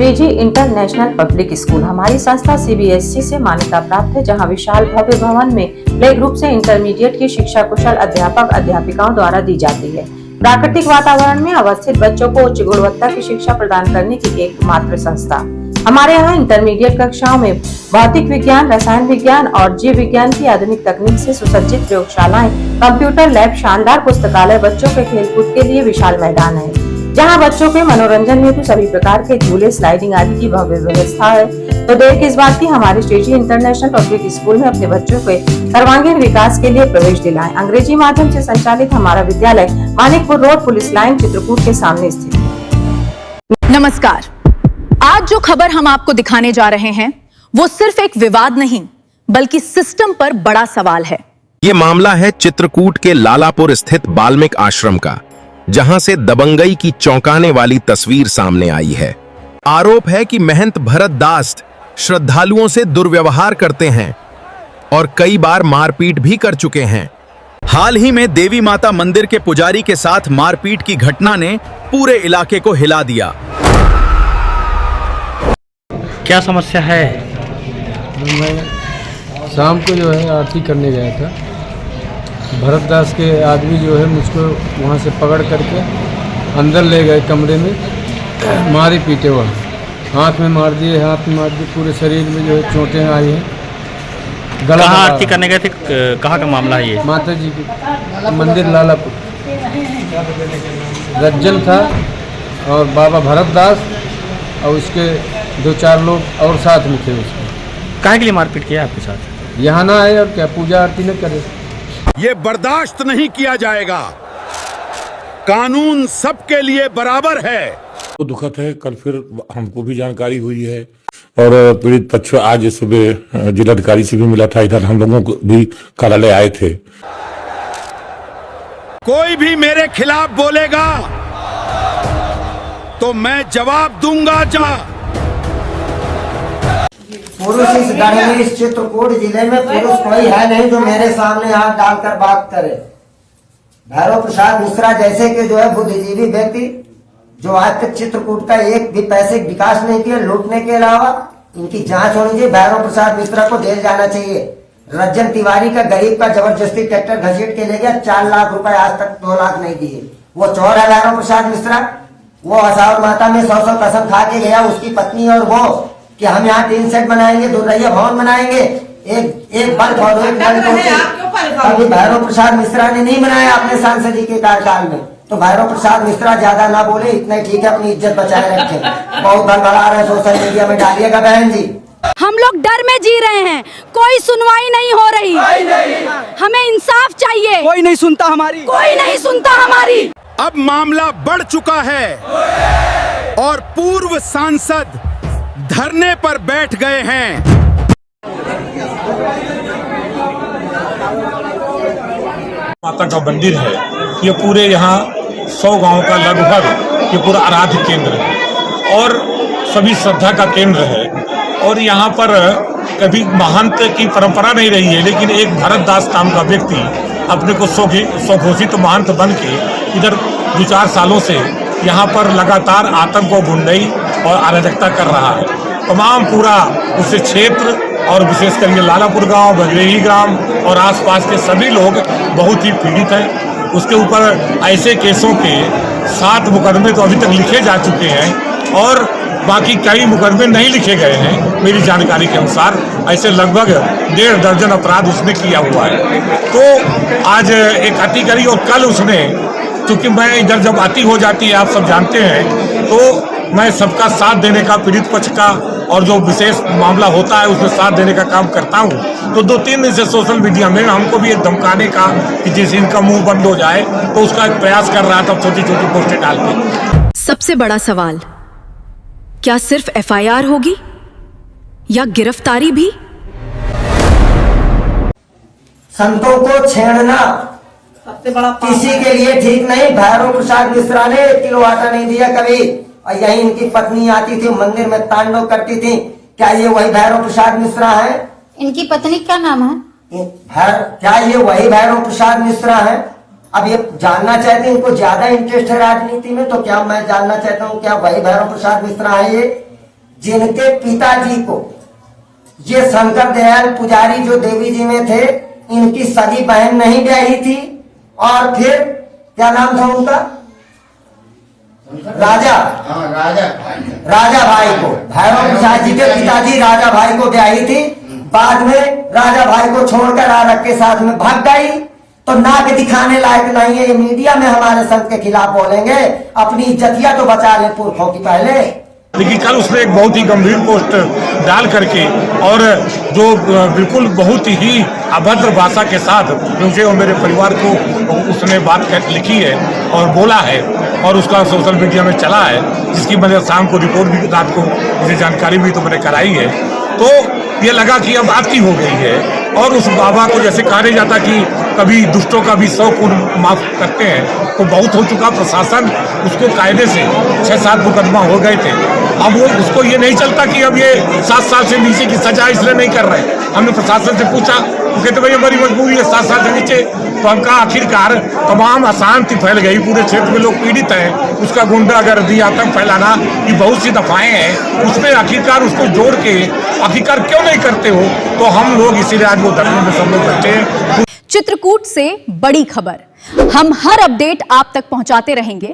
अंग्रेजी international public school हमारी संस्था CBSE से मान्यता प्राप्त है, जहां विशाल भव्य भवन में प्ले ग्रुप से इंटरमीडिएट की शिक्षा कुशल अध्यापक अध्यापिकाओं द्वारा दी जाती है। प्राकृतिक वातावरण में अवस्थित बच्चों को उच्च गुणवत्ता की शिक्षा प्रदान करने की एकमात्र संस्था। हमारे यहाँ इंटरमीडिएट कक्षाओं में भौतिक विज्ञान, रसायन विज्ञान और जीव विज्ञान की आधुनिक तकनीक से सुसज्जित प्रयोगशालाएं, कंप्यूटर लैब, शानदार पुस्तकालय, बच्चों के खेलकूद के लिए विशाल मैदान है, जहां बच्चों के मनोरंजन हेतु सभी प्रकार के झूले, स्लाइडिंग आदि की भव्य व्यवस्था है। तो देर किस बात की, हमारे श्रीजी इंटरनेशनल पब्लिक स्कूल में अपने बच्चों के सर्वांगीण विकास के लिए प्रवेश दिलाएं। अंग्रेजी माध्यम से संचालित हमारा विद्यालय Manikpur road, police line, Chitrakoot के सामने स्थित है। नमस्कार। आज जो खबर हम आपको दिखाने जा रहे हैं वो सिर्फ एक विवाद नहीं बल्कि सिस्टम पर बड़ा सवाल है। ये मामला है चित्रकूट के लालापुर स्थित बाल्मिक आश्रम का, जहां से दबंगई की चौंकाने वाली तस्वीर सामने आई है। आरोप है कि महंत भरत दास श्रद्धालुओं से दुर्व्यवहार करते हैं और कई बार मारपीट भी कर चुके हैं। हाल ही में देवी माता मंदिर के पुजारी के साथ मारपीट की घटना ने पूरे इलाके को हिला दिया। क्या समस्या है? मैं शाम को जो है आरती करने गया था। भरत दास के आदमी जो है मुझको वहाँ से पकड़ करके अंदर ले गए कमरे में, मारे पीटे वहाँ, हाथ में मार दिए, पूरे शरीर में जो है चोटें आई हैं। कहाँ आरती करने गए थे? कहाँ का मामला है ये? माता जी की मंदिर लालापुर। रज्जन था और बाबा भरत दास और उसके 2-4 लोग और साथ में थे। उसमें काहे के लिए मारपीट किया आपके साथ? यहाँ ना आए और क्या पूजा आरती न करे। ये बर्दाश्त नहीं किया जाएगा। कानून सबके लिए बराबर है। तो दुखद है, कल फिर हमको भी जानकारी हुई है और पीड़ित पक्ष आज सुबह जिलाधिकारी से भी मिला था, इधर हम लोगों को भी कार्यालय आए थे। कोई भी मेरे खिलाफ बोलेगा तो मैं जवाब दूंगा। पुरुष इस गढ़ में, इस चित्रकूट जिले में पुरुष कोई है नहीं जो मेरे सामने हाथ डालकर बात करे। भैरव प्रसाद मिश्रा जैसे कि जो है बुद्धिजीवी व्यक्ति जो आज तक चित्रकूट का एक भी पैसे विकास नहीं किया, लूटने के अलावा, इनकी जांच होनी चाहिए। भैरव प्रसाद मिश्रा को जेल जाना चाहिए। रज्जन तिवारी का गरीब का जबरदस्ती ट्रैक्टर घसीट के ले गया, 4 लाख रुपए, आज तक 2 लाख नहीं दिए। वो चोर है भैरव प्रसाद मिश्रा। वो हसावर माता में 100 कसम खा के गया, उसकी पत्नी और वो, कि हम यहाँ 3 सेट बनाएंगे, 2 रैया भवन बनाएंगे, एक बल्ब और एक बल्ब। अभी भैरव प्रसाद मिश्रा ने नहीं बनाया अपने सांसद के कार्यकाल में। तो भैरव प्रसाद मिश्रा ज्यादा ना बोले, इतना ठीक है, अपनी इज्जत बचाए रखे। बहुत बड़बड़ा रहे, सोशल मीडिया में डालिएगा बहन जी। हम लोग डर में जी रहे हैं, कोई सुनवाई नहीं हो रही। हमें इंसाफ चाहिए। कोई नहीं सुनता हमारी, कोई नहीं सुनता हमारी। अब मामला बढ़ चुका है और पूर्व सांसद धरने पर बैठ गए हैं। माता का मंदिर है, ये पूरे यहाँ 100 गांव का लगभग ये पूरा आराध्य केंद्र है और सभी श्रद्धा का केंद्र है। और यहाँ पर कभी महंत की परंपरा नहीं रही है, लेकिन एक भरत दास नाम का व्यक्ति अपने को स्वघोषित महंत बन के इधर 2-4 सालों से यहाँ पर लगातार आतंक व गुंडई और अराजकता कर रहा है। तमाम पूरा उस क्षेत्र और विशेषकर ये लालापुर गांव, बगरेही ग्राम और आसपास के सभी लोग बहुत ही पीड़ित हैं। उसके ऊपर ऐसे केसों के 7 मुकदमे तो अभी तक लिखे जा चुके हैं और बाकी कई मुकदमे नहीं लिखे गए हैं मेरी जानकारी के अनुसार। ऐसे लगभग 1.5 दर्जन अपराध उसने किया हुआ है। तो आज एक अति करी और कल उसने, क्योंकि मैं इधर जब अति हो जाती है आप सब जानते हैं, तो मैं सबका साथ देने का, पीड़ित पक्ष का और जो विशेष मामला होता है उसमें साथ देने का काम करता हूँ। तो 2-3 दिन से सोशल मीडिया में हमको भी एक धमकाने का कि जिस इनका मुंह बंद हो जाए, तो उसका एक प्रयास कर रहा था, छोटी-छोटी पोस्टें डाल के। सबसे बड़ा सवाल, क्या सिर्फ FIR होगी या गिरफ्तारी भी? संतों को छेड़ना किसी के लिए ठीक नहीं। भैरव प्रसाद मिश्रा ने 1 किलो आटा नहीं दिया कभी। और यही इनकी पत्नी आती थी, मंदिर में तांडव करती थी। क्या ये वही भैरव प्रसाद मिश्रा है? इनकी पत्नी का नाम है? क्या ये वही भैरव प्रसाद मिश्रा है? अब ये जानना चाहते हैं, इनको ज्यादा इंटरेस्ट है राजनीति में, तो क्या मैं जानना चाहता हूँ क्या वही भैरव प्रसाद मिश्रा है ये? जिनके पिताजी को ये शंकर दयाल पुजारी जो देवी जी में थे, इनकी सगी बहन नहीं ब्याही थी। और फिर क्या नाम था उनका, राजा भाई को, भैरव प्रसाद जी के पिताजी राजा भाई को ब्याही थी। बाद में राजा भाई को छोड़कर आरक के साथ में भाग गई। तो नाक दिखाने लायक नहीं है। ये मीडिया में हमारे संत के खिलाफ बोलेंगे, अपनी इज्जतिया तो बचा ले पुरखों की पहले। लेकिन कल उसने एक बहुत ही गंभीर पोस्ट डाल करके और जो बिल्कुल बहुत ही अभद्र भाषा के साथ मुझे और मेरे परिवार को उसने बात लिखी है और बोला है और उसका सोशल मीडिया में चला है, जिसकी मैंने शाम को रिपोर्ट भी, रात को मुझे जानकारी भी तो मैंने कराई है। तो ये लगा कि अब आपकी हो गई है। और उस बाबा को जैसे कहा नहीं जाता कि कभी दुष्टों का भी 100 गुण माफ करते हैं, तो बहुत हो चुका। प्रशासन उसको कायदे से 6-7 मुकदमा हो गए थे। अब वो उसको ये नहीं चलता कि अब ये 7 साल से नीचे की सजा इसलिए नहीं कर रहे। हमने प्रशासन से पूछा, वो कहते भाई हमारी मजबूरी है 7 साल से नीचे। तो हम कहा आखिरकार तमाम अशांति फैल गई, पूरे क्षेत्र में लोग पीड़ित हैं, उसका गुंडागर्दी आतंक फैलाना की बहुत सी दफाएं हैं, उसमें आखिरकार उसको जोड़ के आखिरकार क्यों नहीं करते हो। तो हम लोग इसीलिए आज वो धरने में सब लोग बैठे हैं। चित्रकूट से बड़ी खबर, हम हर अपडेट आप तक पहुंचाते रहेंगे।